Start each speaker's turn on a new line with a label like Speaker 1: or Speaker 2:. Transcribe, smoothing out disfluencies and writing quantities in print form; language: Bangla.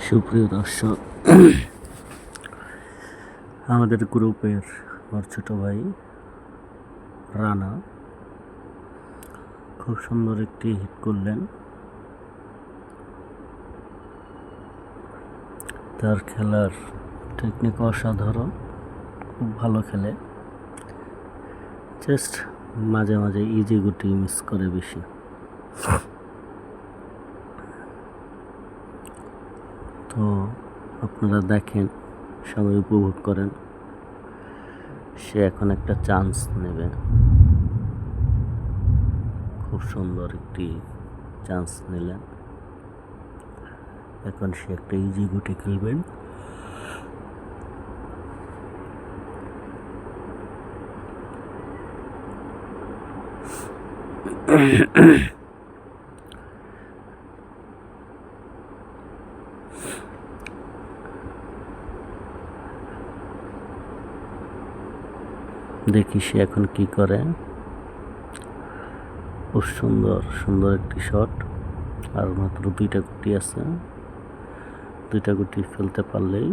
Speaker 1: সুপ্রিয় দর্শক, আমাদের গ্রুপের আমার ছোট ভাই রানা খুব সুন্দর একটি হিট করলেন। তার খেলার টেকনিক অসাধারণ, খুব ভালো খেলে। জাস্ট মাঝে মাঝে ইজি গুটি মিস করে বেশি। তো আপনারা দেখেন, সবাই উপভোগ করেন। সে এখন একটা চান্স নেবে, খুব সুন্দর একটি চান্স নিলেন। এখন সে একটা ইজি গুটি খেলবেন। দেখি সে এখন কি করে। খুব সুন্দর সুন্দর একটি শট। আর মাত্র 2টা গুটি আছে, 2টা গুটি ফেলতে পারলেই